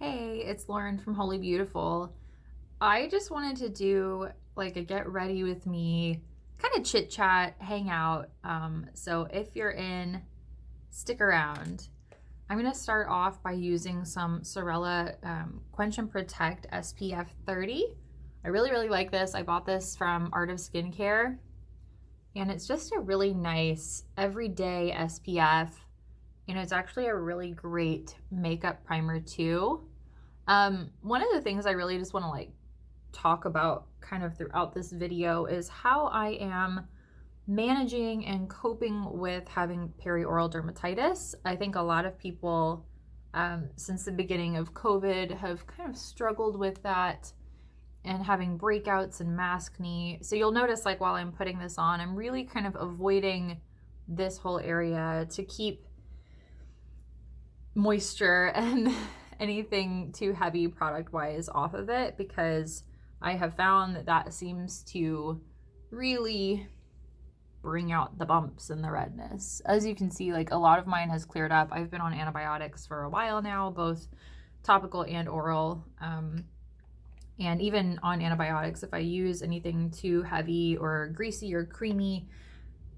Hey, it's Lauren from Holy Beautiful. I just wanted to do like a get ready with me kind of chit chat, hang out. So if you're in, stick around. I'm going to start off by using some Sorella Quench and Protect SPF 30. I really like this. I bought this from Art of Skincare, and it's just a really nice everyday SPF. You know, it's actually a really great makeup primer too. One of the things I really just want to talk about kind of throughout this video is how I am managing and coping with having perioral dermatitis. I think a lot of people since the beginning of COVID have kind of struggled with that and having breakouts and maskne. So you'll notice while I'm putting this on, I'm really kind of avoiding this whole area to keep moisture and anything too heavy product wise off of it, because I have found that seems to really bring out the bumps and the redness. As you can see, a lot of mine has cleared up. I've been on antibiotics for a while now, both topical and oral. And even on antibiotics, if I use anything too heavy or greasy or creamy,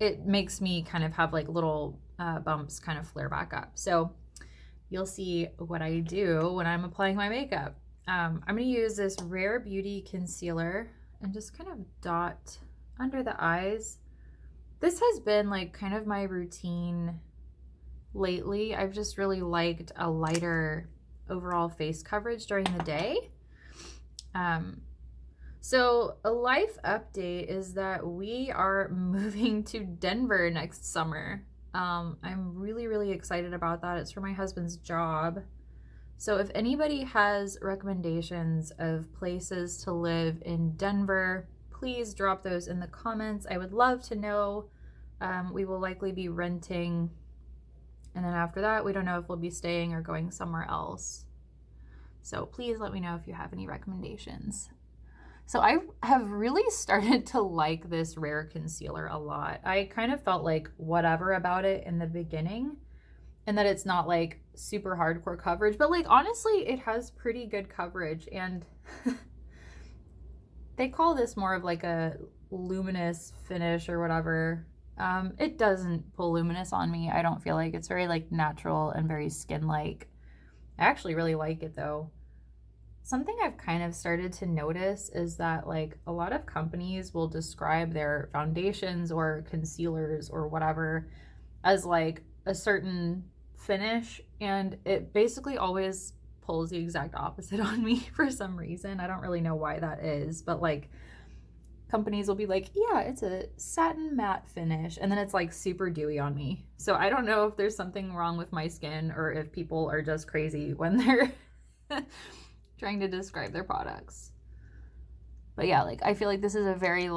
it makes me kind of have little bumps kind of flare back up. So you'll see what I do when I'm applying my makeup. I'm going to use this Rare Beauty concealer and just kind of dot under the eyes. This has been kind of my routine lately. I've just really liked a lighter overall face coverage during the day. So a life update is that we are moving to Denver next summer. I'm really excited about that. It's for my husband's job. So if anybody has recommendations of places to live in Denver, please drop those in the comments. I would love to know. We will likely be renting, and then after that, we don't know if we'll be staying or going somewhere else. So please let me know if you have any recommendations. So I have really started to like this Rare concealer a lot. I kind of felt whatever about it in the beginning, and that it's not super hardcore coverage, but honestly, it has pretty good coverage. And they call this more of a luminous finish or whatever. It doesn't pull luminous on me. I don't feel it's very natural and very skin-like. I actually really like it though. Something I've kind of started to notice is that a lot of companies will describe their foundations or concealers or whatever as a certain finish, and it basically always pulls the exact opposite on me for some reason. I don't really know why that is, but companies will be yeah, it's a satin matte finish, and then it's super dewy on me. So I don't know if there's something wrong with my skin or if people are just crazy when they're trying to describe their products. But yeah, I feel this is a very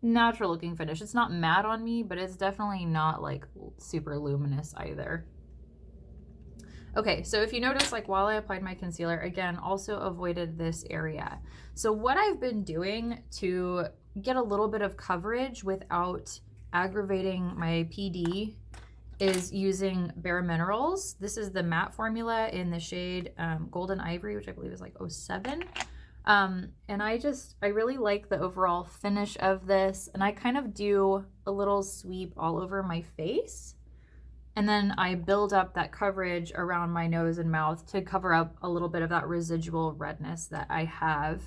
natural looking finish. It's not matte on me, but it's definitely not super luminous either. Okay, so if you notice, while I applied my concealer, again, also avoided this area. So what I've been doing to get a little bit of coverage without aggravating my PD is using Bare Minerals. This is the matte formula in the shade Golden Ivory, which I believe is 07. And I really like the overall finish of this, and I kind of do a little sweep all over my face, and then I build up that coverage around my nose and mouth to cover up a little bit of that residual redness that I have.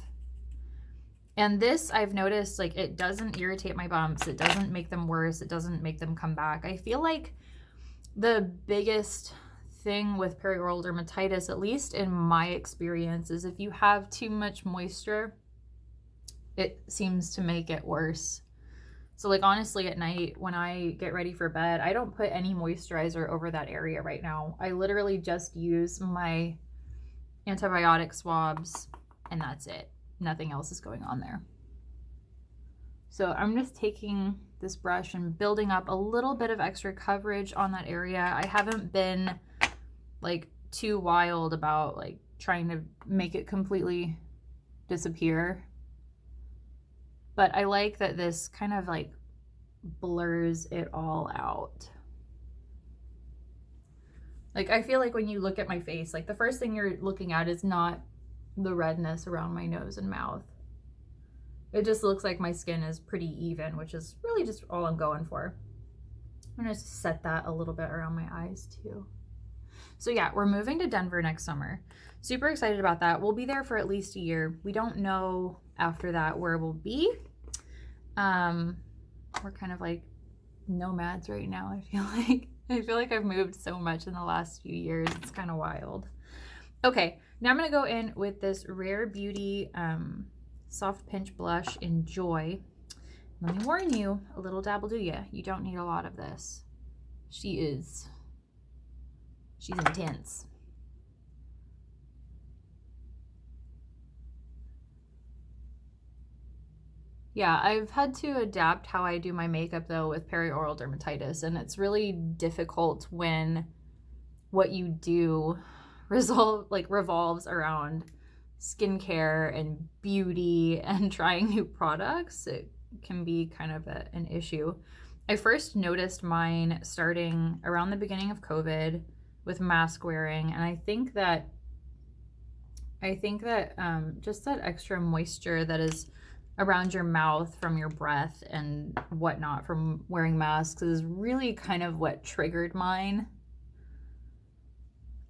And this, I've noticed, it doesn't irritate my bumps, it doesn't make them worse, it doesn't make them come back. I feel the biggest thing with perioral dermatitis, at least in my experience, is if you have too much moisture, it seems to make it worse. So honestly, at night when I get ready for bed, I don't put any moisturizer over that area right now. I literally just use my antibiotic swabs, and that's it. Nothing else is going on there. So I'm just taking this brush and building up a little bit of extra coverage on that area. I haven't been too wild about trying to make it completely disappear, but I like that this kind of blurs it all out. Like, I feel like when you look at my face, like the first thing you're looking at is not the redness around my nose and mouth. It just looks like my skin is pretty even, which is really just all I'm going for. I'm gonna set that a little bit around my eyes too. So yeah, we're moving to Denver next summer. Super excited about that. We'll be there for at least a year. We don't know after that where we'll be. We're kind of like nomads right now, I feel like. I feel like I've moved so much in the last few years. It's kind of wild. Okay, now I'm gonna go in with this Rare Beauty Soft Pinch Blush in Joy. Let me warn you, a little dab will do ya. You don't need a lot of this. She's intense. Yeah, I've had to adapt how I do my makeup though with perioral dermatitis, and it's really difficult when what you do revolves around skincare and beauty and trying new products. It can be kind of an issue. I first noticed mine starting around the beginning of COVID with mask wearing, and I think that just that extra moisture that is around your mouth from your breath and whatnot from wearing masks is really kind of what triggered mine.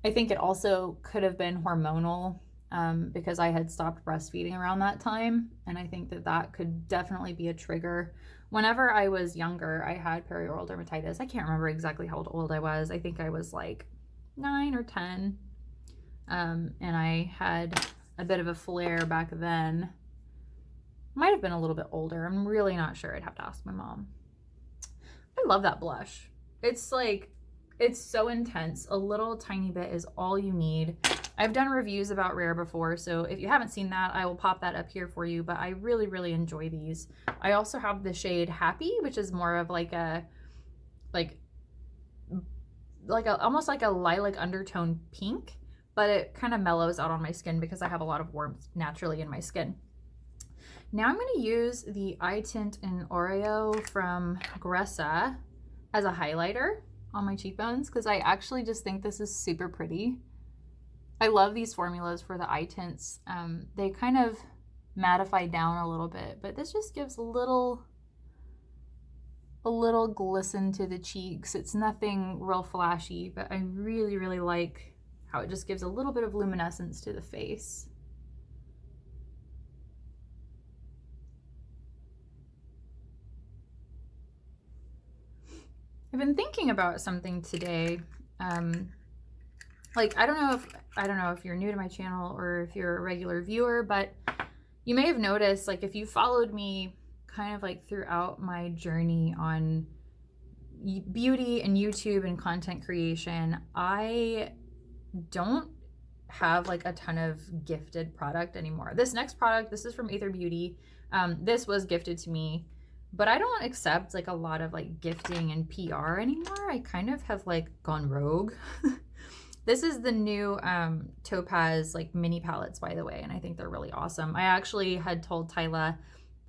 I think it also could have been hormonal because I had stopped breastfeeding around that time, and I think that could definitely be a trigger. Whenever I was younger, I had perioral dermatitis. I can't remember exactly how old I was. I think I was like 9 or 10, and I had a bit of a flare back then. Might have been a little bit older. I'm really not sure. I'd have to ask my mom. I love that blush. It's like, it's so intense. A little tiny bit is all you need. I've done reviews about Rare before, so if you haven't seen that, I will pop that up here for you, but I really, really enjoy these. I also have the shade Happy, which is more of like almost like a lilac undertone pink, but it kind of mellows out on my skin because I have a lot of warmth naturally in my skin. Now I'm going to use the eye tint in Aureo from Gressa as a highlighter on my cheekbones because I actually just think this is super pretty. I love these formulas for the eye tints. They kind of mattify down a little bit, but this just gives a little glisten to the cheeks. It's nothing real flashy, but I really, really like how it just gives a little bit of luminescence to the face. I've been thinking about something today. Like, I don't know if you're new to my channel or if you're a regular viewer, but you may have noticed, like, if you followed me kind of like throughout my journey on beauty and YouTube and content creation, I don't have like a ton of gifted product anymore. This next product, this is from Aether Beauty. This was gifted to me. But I don't accept like a lot of like gifting and PR anymore. I kind of have like gone rogue. This is the new Topaz like mini palettes, by the way, and I think they're really awesome. I actually had told Tyla,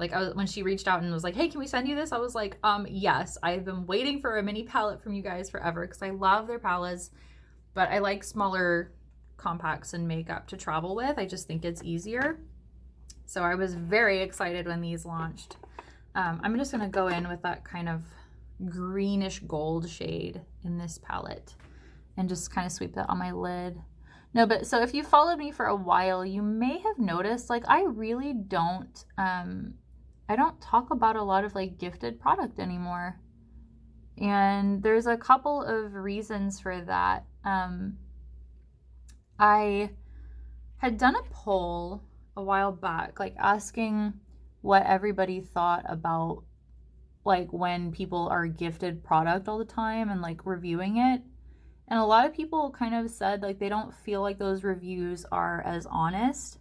like when she reached out and was like, hey, can we send you this? I was like, yes, I've been waiting for a mini palette from you guys forever because I love their palettes, but I like smaller compacts and makeup to travel with. I just think it's easier. So I was very excited when these launched. I'm just gonna go in with that kind of greenish gold shade in this palette and just kind of sweep that on my lid. No, but so if you followed me for a while, you may have noticed, like, I really don't, I don't talk about a lot of like gifted product anymore. And there's a couple of reasons for that. I had done a poll a while back, like asking what everybody thought about like when people are gifted product all the time and like reviewing it. And a lot of people kind of said like they don't feel like those reviews are as honest.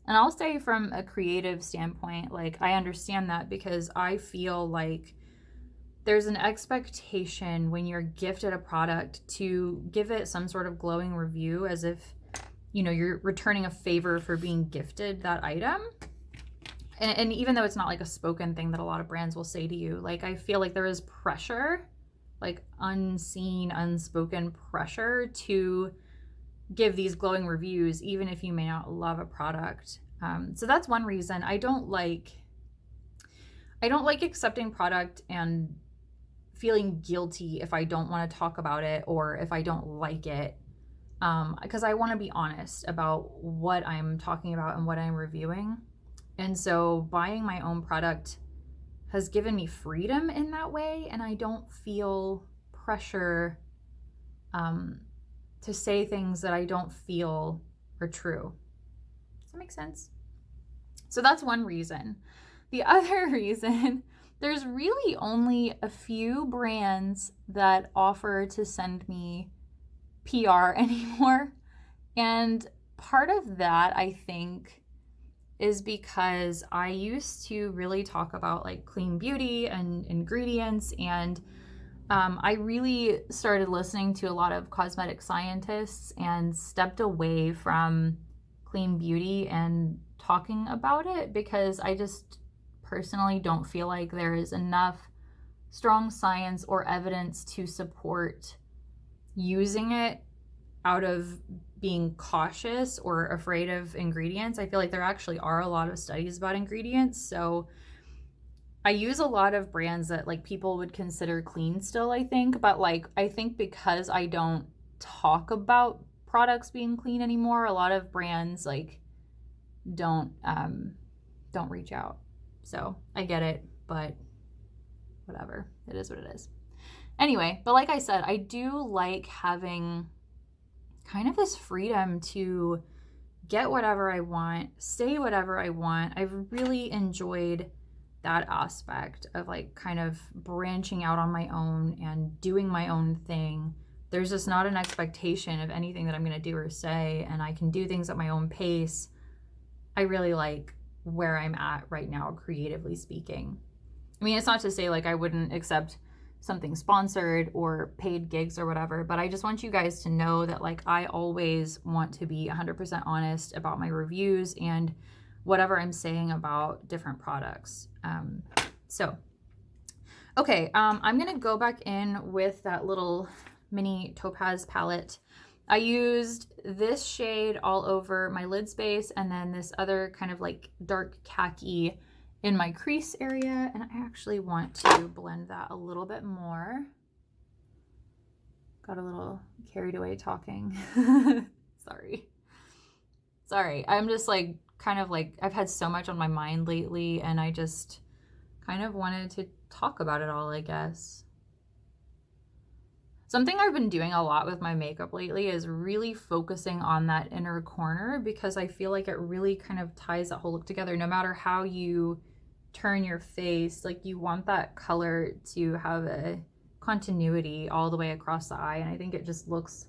And I'll say from a creative standpoint, like I understand that because I feel like there's an expectation when you're gifted a product to give it some sort of glowing review as if, you know, you're returning a favor for being gifted that item. And even though it's not like a spoken thing that a lot of brands will say to you, like I feel like there is pressure like unseen, unspoken pressure to give these glowing reviews, even if you may not love a product. So that's one reason I don't like accepting product and feeling guilty if I don't want to talk about it or if I don't like it, because I want to be honest about what I'm talking about and what I'm reviewing. And so buying my own product has given me freedom in that way, and I don't feel pressure to say things that I don't feel are true. Does that make sense? So that's one reason. The other reason, there's really only a few brands that offer to send me PR anymore. And part of that, I think, is because I used to really talk about like clean beauty and ingredients, and I really started listening to a lot of cosmetic scientists and stepped away from clean beauty and talking about it because I just personally don't feel like there is enough strong science or evidence to support using it out of being cautious or afraid of ingredients. I feel like there actually are a lot of studies about ingredients. So I use a lot of brands that like people would consider clean still, I think. But like, I think because I don't talk about products being clean anymore, a lot of brands like don't reach out. So I get it, but whatever. It is what it is. Anyway, but like I said, I do like having kind of this freedom to get whatever I want, say whatever I want. I've really enjoyed that aspect of like kind of branching out on my own and doing my own thing. There's just not an expectation of anything that I'm going to do or say, and I can do things at my own pace. I really like where I'm at right now, creatively speaking. I mean, it's not to say like I wouldn't accept something sponsored or paid gigs or whatever, but I just want you guys to know that like I always want to be 100% honest about my reviews and whatever I'm saying about different products. Okay, I'm gonna go back in with that little mini topaz palette. I used this shade all over my lid space and then this other kind of like dark khaki in my crease area, and I actually want to blend that a little bit more. Got a little carried away talking. Sorry, I'm just like kind of like I've had so much on my mind lately, and I just kind of wanted to talk about it all, I guess. Something I've been doing a lot with my makeup lately is really focusing on that inner corner, because I feel like it really kind of ties that whole look together. No matter how you turn your face, like you want that color to have a continuity all the way across the eye, and I think it just looks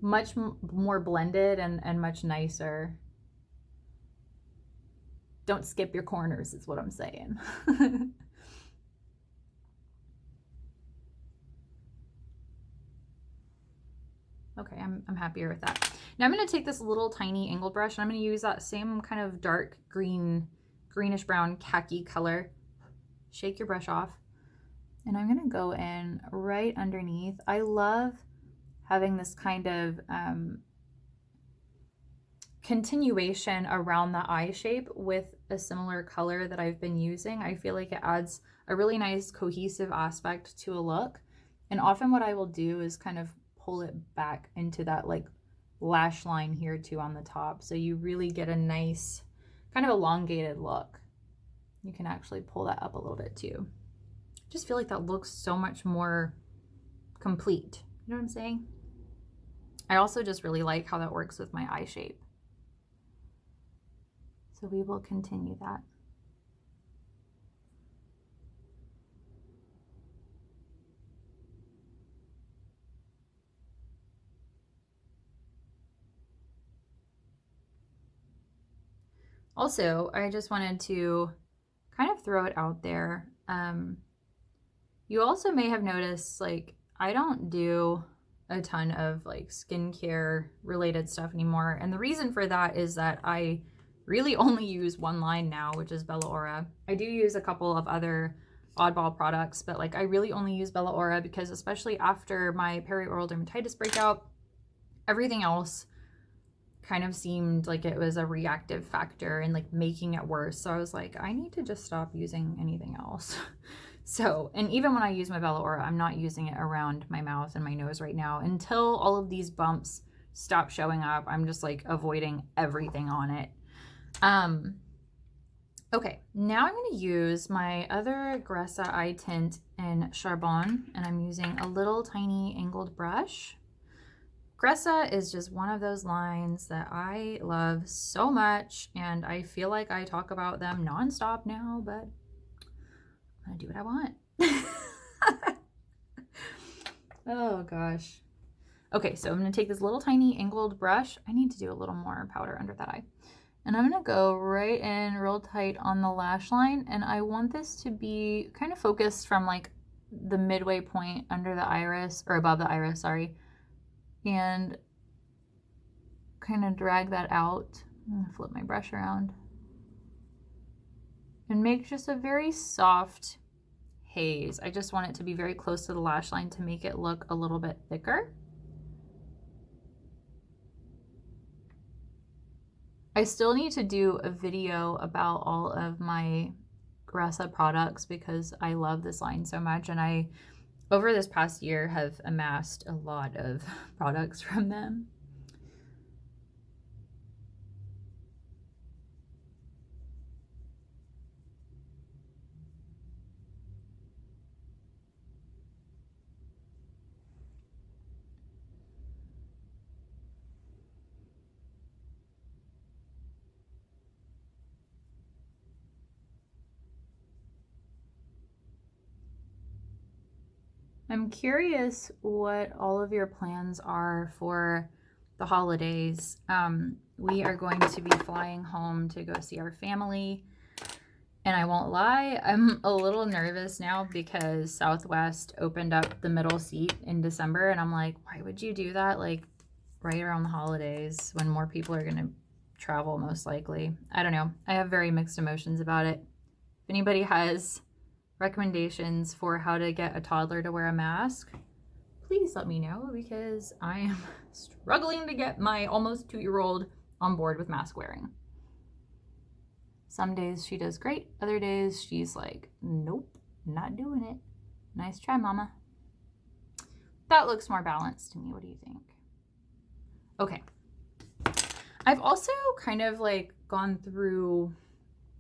much more blended and much nicer. Don't skip your corners is what I'm saying. Okay, I'm happier with that. Now I'm going to take this little tiny angled brush, and I'm going to use that same kind of dark greenish brown khaki color. Shake your brush off. And I'm going to go in right underneath. I love having this kind of continuation around the eye shape with a similar color that I've been using. I feel like it adds a really nice cohesive aspect to a look. And often what I will do is kind of pull it back into that like lash line here too on the top, so you really get a nice kind of elongated look. You can actually pull that up a little bit too. Just feel like that looks so much more complete. You know what I'm saying? I also just really like how that works with my eye shape. So we will continue that. Also, I just wanted to kind of throw it out there. You also may have noticed, like, I don't do a ton of like skincare related stuff anymore. And the reason for that is that I really only use one line now, which is Bella Ora. I do use a couple of other oddball products, but like I really only use Bella Ora because especially after my perioral dermatitis breakout, everything else kind of seemed like it was a reactive factor and like making it worse. So I was like, I need to just stop using anything else. So, and even when I use my Bella Ora, I'm not using it around my mouth and my nose right now until all of these bumps stop showing up. I'm just like avoiding everything on it. Okay, now I'm going to use my other Gressa eye tint in Charbon, and I'm using a little tiny angled brush. Gressa is just one of those lines that I love so much, and I feel like I talk about them nonstop now, but I'm going to do what I want. Oh gosh. Okay, so I'm going to take this little tiny angled brush. I need to do a little more powder under that eye. And I'm going to go right in real tight on the lash line, and I want this to be kind of focused from like the midway point under the iris, or above the iris, sorry, and kind of drag that out. I'm going to flip my brush around and make just a very soft haze. I just want it to be very close to the lash line to make it look a little bit thicker. I still need to do a video about all of my Gressa products because I love this line so much, and I, over this past year, have amassed a lot of products from them. I'm curious what all of your plans are for the holidays. We are going to be flying home to go see our family, and I won't lie, I'm a little nervous now because Southwest opened up the middle seat in December, and I'm like, why would you do that like right around the holidays when more people are going to travel most likely? I don't know. I have very mixed emotions about it. If anybody has recommendations for how to get a toddler to wear a mask, please let me know because I am struggling to get my almost 2-year-old on board with mask wearing. Some days she does great, other days she's like, nope, not doing it. Nice try, mama. That looks more balanced to me. What do you think? Okay. I've also kind of like gone through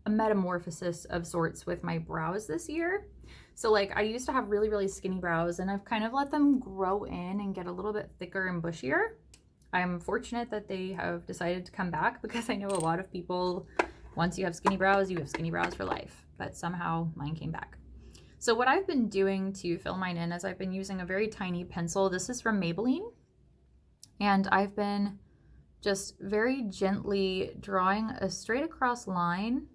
a metamorphosis of sorts with my brows this year. So like I used to have really, really skinny brows, and I've kind of let them grow in and get a little bit thicker and bushier. I'm fortunate that they have decided to come back because I know a lot of people, once you have skinny brows, you have skinny brows for life, but somehow mine came back. So what I've been doing to fill mine in is I've been using a very tiny pencil. This is from Maybelline, and I've been just very gently drawing a straight across line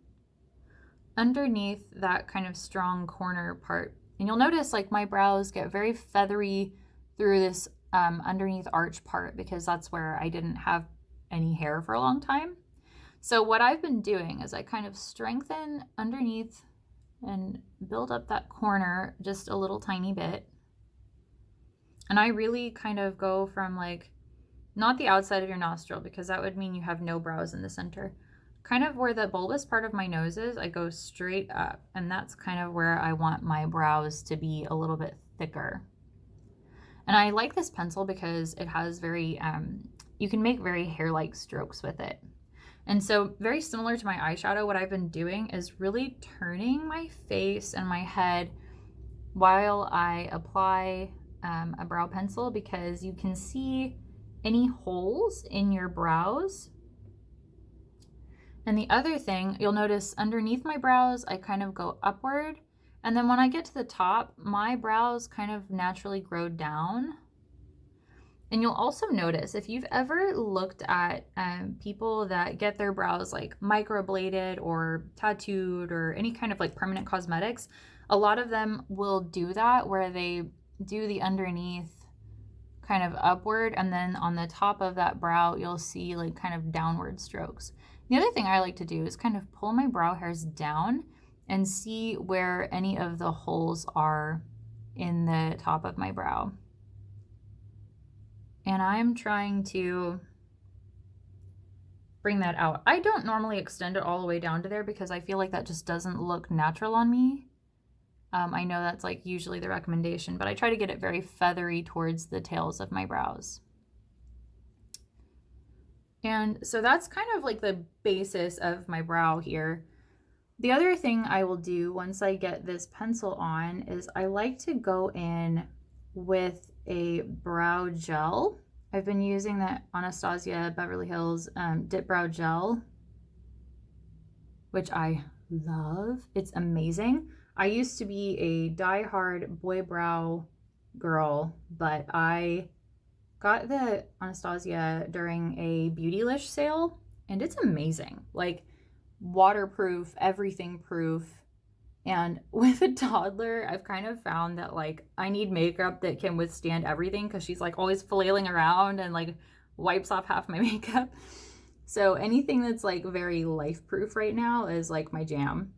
underneath that kind of strong corner part. And you'll notice like my brows get very feathery through this underneath arch part because that's where I didn't have any hair for a long time. So what I've been doing is I kind of strengthen underneath and build up that corner just a little tiny bit. And I really kind of go from like, not the outside of your nostril because that would mean you have no brows in the center. Kind of where the bulbous part of my nose is, I go straight up, and that's kind of where I want my brows to be a little bit thicker. And I like this pencil because it has very, you can make very hair-like strokes with it. And so very similar to my eyeshadow, what I've been doing is really turning my face and my head while I apply a brow pencil because you can see any holes in your brows. And the other thing, you'll notice underneath my brows, I kind of go upward. And then when I get to the top, my brows kind of naturally grow down. And you'll also notice, if you've ever looked at people that get their brows like microbladed or tattooed or any kind of like permanent cosmetics, a lot of them will do that where they do the underneath kind of upward, and then on the top of that brow, you'll see like kind of downward strokes. The other thing I like to do is kind of pull my brow hairs down and see where any of the holes are in the top of my brow. And I'm trying to bring that out. I don't normally extend it all the way down to there because I feel like that just doesn't look natural on me. I know that's like usually the recommendation, but I try to get it very feathery towards the tails of my brows. And so that's kind of like the basis of my brow here. The other thing I will do once I get this pencil on is I like to go in with a brow gel. I've been using the Anastasia Beverly Hills Dipbrow gel, which I love. It's amazing. I used to be a die-hard boy brow girl, but I got the Anastasia during a Beautylish sale, and it's amazing. Like, waterproof, everything proof. And with a toddler, I've kind of found that like I need makeup that can withstand everything because she's like always flailing around and like wipes off half my makeup. So anything that's like very life proof right now is like my jam.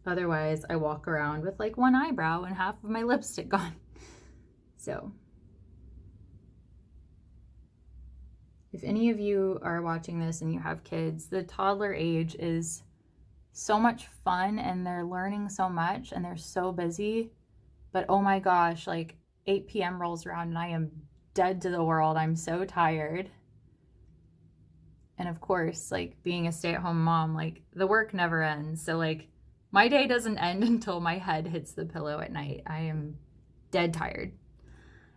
Otherwise, I walk around with like one eyebrow and half of my lipstick gone. So if any of you are watching this and you have kids, the toddler age is so much fun and they're learning so much and they're so busy. But oh my gosh, like 8 p.m. rolls around and I am dead to the world. I'm so tired. And of course, like being a stay-at-home mom, like the work never ends. So like my day doesn't end until my head hits the pillow at night. I am dead tired.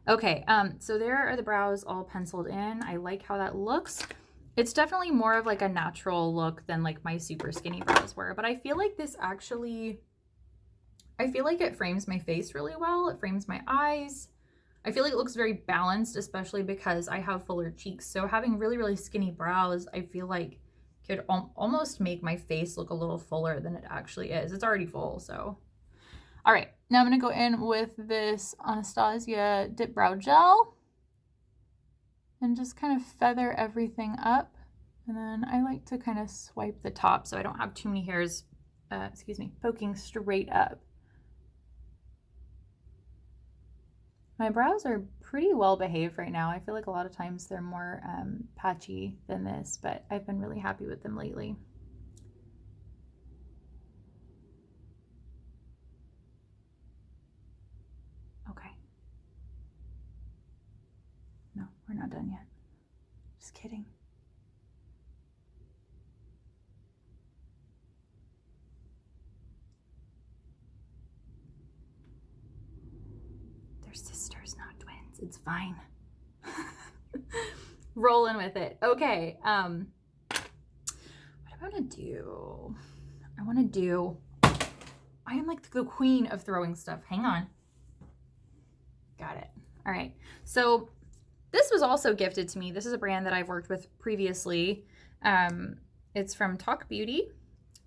Okay, so there are the brows all penciled in. I like how that looks. It's definitely more of like a natural look than like my super skinny brows were, but I feel like this actually, I feel like it frames my face really well. It frames my eyes. I feel like it looks very balanced, especially because I have fuller cheeks. So having really, really skinny brows, I feel like could almost make my face look a little fuller than it actually is. It's already full, so. All right, now I'm gonna go in with this Anastasia Dipbrow gel and just kind of feather everything up. And then I like to kind of swipe the top so I don't have too many hairs, poking straight up. My brows are pretty well behaved right now. I feel like a lot of times they're more patchy than this, but I've been really happy with them lately. Okay. No, we're not done yet. Just kidding. They're sisters, not twins. It's fine. Rolling with it. Okay. What I want to do, I am like the queen of throwing stuff. Hang on. Got it. All right. So this was also gifted to me. This is a brand that I've worked with previously. It's from Talk Beauty,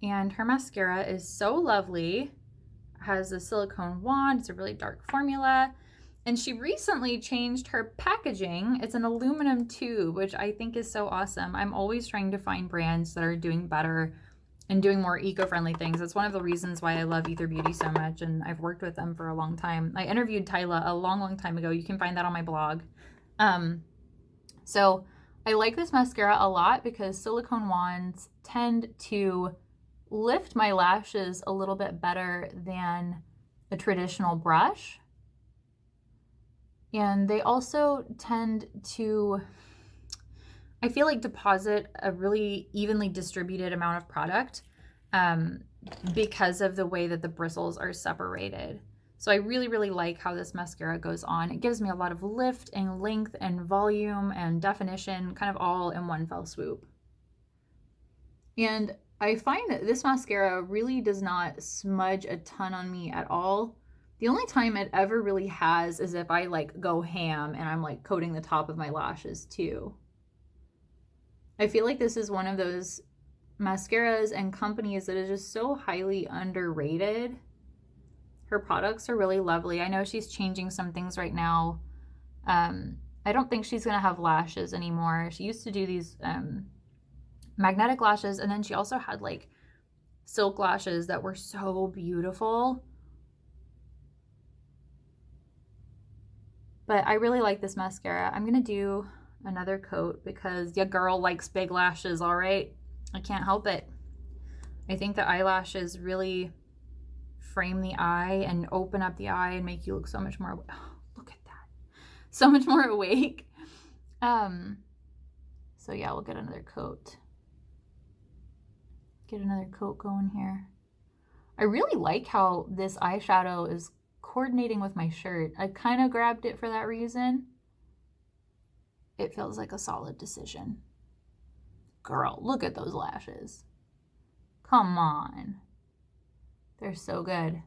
and her mascara is so lovely. It has a silicone wand. It's a really dark formula. And she recently changed her packaging. It's an aluminum tube, which I think is so awesome. I'm always trying to find brands that are doing better and doing more eco-friendly things. That's one of the reasons why I love Ether Beauty so much, and I've worked with them for a long time. I interviewed Tyla a long, long time ago. You can find that on my blog. So I like this mascara a lot because silicone wands tend to lift my lashes a little bit better than a traditional brush. And they also tend to, I feel like, deposit a really evenly distributed amount of product because of the way that the bristles are separated. So I really, really like how this mascara goes on. It gives me a lot of lift and length and volume and definition, kind of all in one fell swoop. And I find that this mascara really does not smudge a ton on me at all. The only time it ever really has is if I like go ham and I'm like coating the top of my lashes too. I feel like this is one of those mascaras and companies that is just so highly underrated. Her products are really lovely. I know she's changing some things right now. I don't think she's gonna have lashes anymore. She used to do these magnetic lashes, and then she also had like silk lashes that were so beautiful. But I really like this mascara. I'm going to do another coat because your girl likes big lashes, all right? I can't help it. I think the eyelashes really frame the eye and open up the eye and make you look so much more, oh, look at that. So much more awake. So yeah, we'll get another coat. Get another coat going here. I really like how this eyeshadow is coordinating with my shirt. I kind of grabbed it for that reason. It feels like a solid decision. Girl, look at those lashes. Come on. They're so good.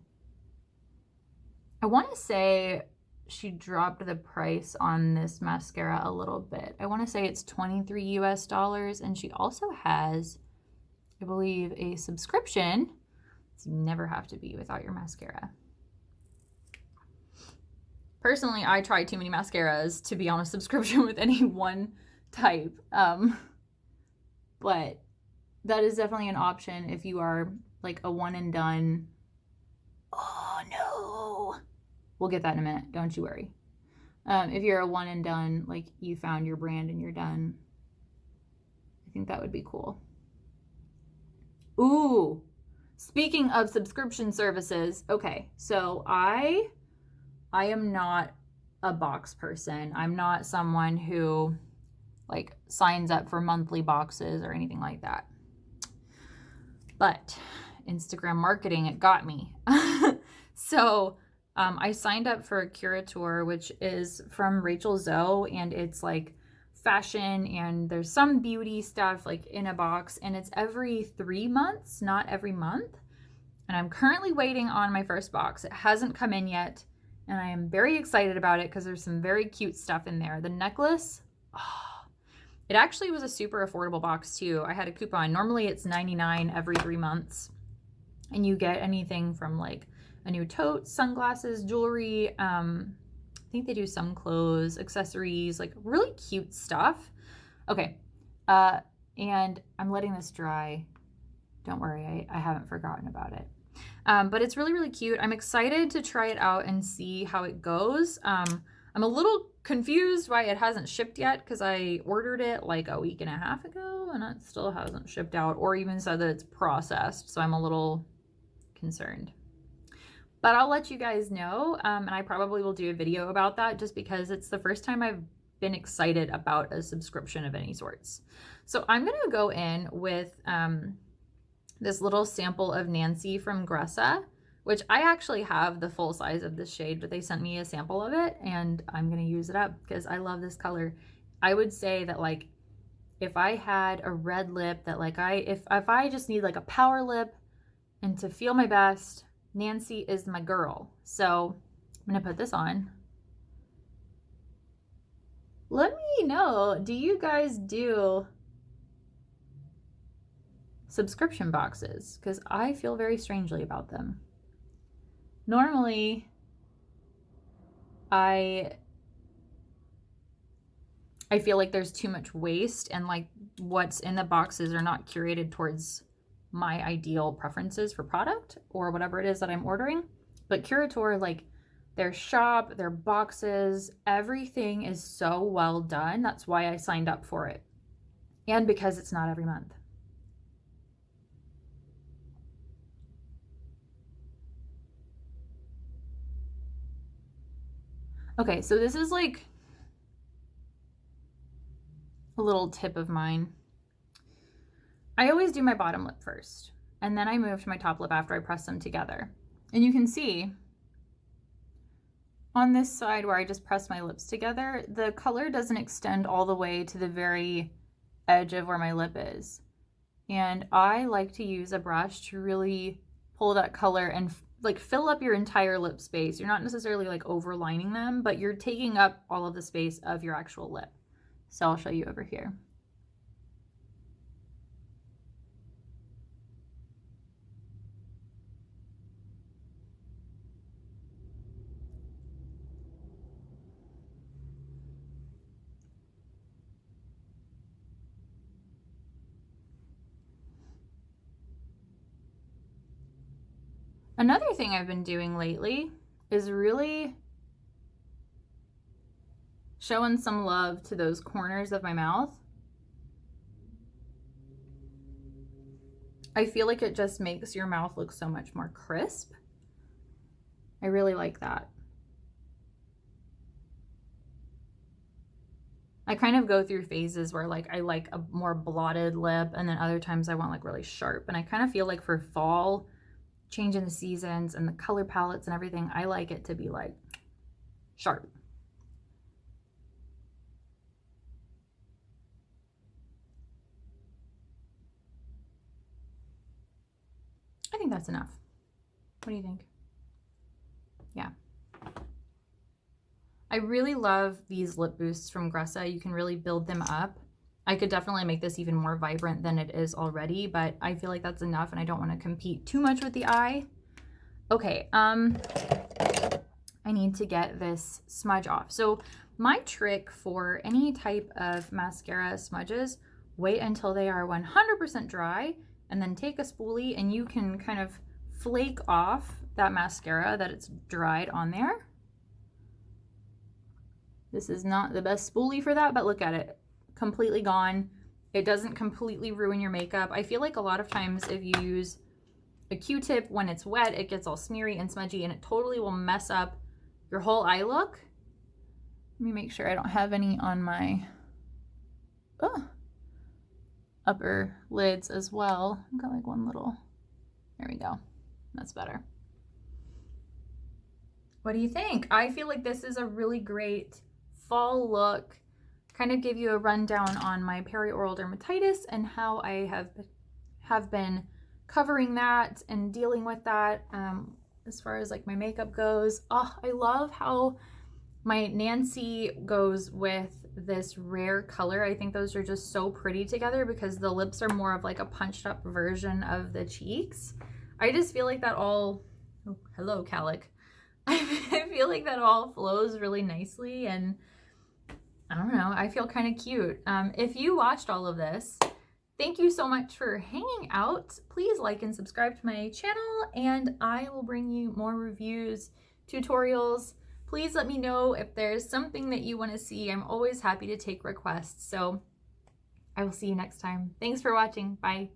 I want to say she dropped the price on this mascara a little bit. I want to say it's $23 US, and she also has, I believe, a subscription. So you never have to be without your mascara. Personally, I try too many mascaras to be on a subscription with any one type. But that is definitely an option if you are like a one and done. Oh no. We'll get that in a minute. Don't you worry. If you're a one and done, like you found your brand and you're done, I think that would be cool. Ooh, speaking of subscription services, okay, so I am not a box person. I'm not someone who like signs up for monthly boxes or anything like that. But Instagram marketing, it got me. So I signed up for Curator, which is from Rachel Zoe, and it's like fashion and there's some beauty stuff like in a box, and it's every 3 months, not every month. And I'm currently waiting on my first box. It hasn't come in yet, and I am very excited about it because there's some very cute stuff in there. The necklace, oh, it actually was a super affordable box too. I had a coupon. Normally it's $99 every 3 months, and you get anything from like a new tote, sunglasses, jewelry. I think they do some clothes, accessories, like really cute stuff. Okay, and I'm letting this dry. Don't worry, I haven't forgotten about it. But it's really, really cute. I'm excited to try it out and see how it goes. I'm a little confused why it hasn't shipped yet because I ordered it like a week and a half ago and it still hasn't shipped out or even said that it's processed. So I'm a little concerned. But I'll let you guys know, and I probably will do a video about that just because it's the first time I've been excited about a subscription of any sorts. So I'm going to go in with this little sample of Nancy from Gressa, which I actually have the full size of this shade, but they sent me a sample of it, and I'm going to use it up because I love this color. I would say that like if I had a red lip that like if I just need like a power lip and to feel my best, Nancy is my girl. So I'm going to put this on. Let me know, do you guys do subscription boxes? Because I feel very strangely about them. Normally, I feel like there's too much waste and like what's in the boxes are not curated towards my ideal preferences for product or whatever it is that I'm ordering. But Curator, like their shop, their boxes, everything is so well done. That's why I signed up for it. And because it's not every month. Okay, so this is like a little tip of mine. I always do my bottom lip first, and then I move to my top lip after I press them together. And you can see on this side where I just press my lips together, the color doesn't extend all the way to the very edge of where my lip is. And I like to use a brush to really pull that color and like fill up your entire lip space. You're not necessarily like overlining them, but you're taking up all of the space of your actual lip. So I'll show you over here. Another thing I've been doing lately is really showing some love to those corners of my mouth. I feel like it just makes your mouth look so much more crisp. I really like that. I kind of go through phases where like I like a more blotted lip, and then other times I want like really sharp. And I kind of feel like for fall, changing the seasons and the color palettes and everything, I like it to be like sharp. I think that's enough. What do you think? Yeah. I really love these lip boosts from Gressa. You can really build them up. I could definitely make this even more vibrant than it is already, but I feel like that's enough and I don't want to compete too much with the eye. Okay, I need to get this smudge off. So my trick for any type of mascara smudges, wait until they are 100% dry and then take a spoolie and you can kind of flake off that mascara that it's dried on there. This is not the best spoolie for that, but look at it, completely gone. It doesn't completely ruin your makeup. I feel like a lot of times if you use a Q-tip when it's wet, it gets all smeary and smudgy and it totally will mess up your whole eye look. Let me make sure I don't have any on my upper lids as well. I've got like one little, there we go. That's better. What do you think? I feel like this is a really great fall look. Kind of give you a rundown on my perioral dermatitis and how I have been covering that and dealing with that as far as like my makeup goes. Oh, I love how my Nancy goes with this rare color. I think those are just so pretty together because the lips are more of like a punched up version of the cheeks. I just feel like that all, oh, hello Calic. I feel like that all flows really nicely and I don't know, I feel kind of cute. If you watched all of this, thank you so much for hanging out. Please like and subscribe to my channel and I will bring you more reviews, tutorials. Please let me know if there's something that you want to see. I'm always happy to take requests. So I will see you next time. Thanks for watching. Bye.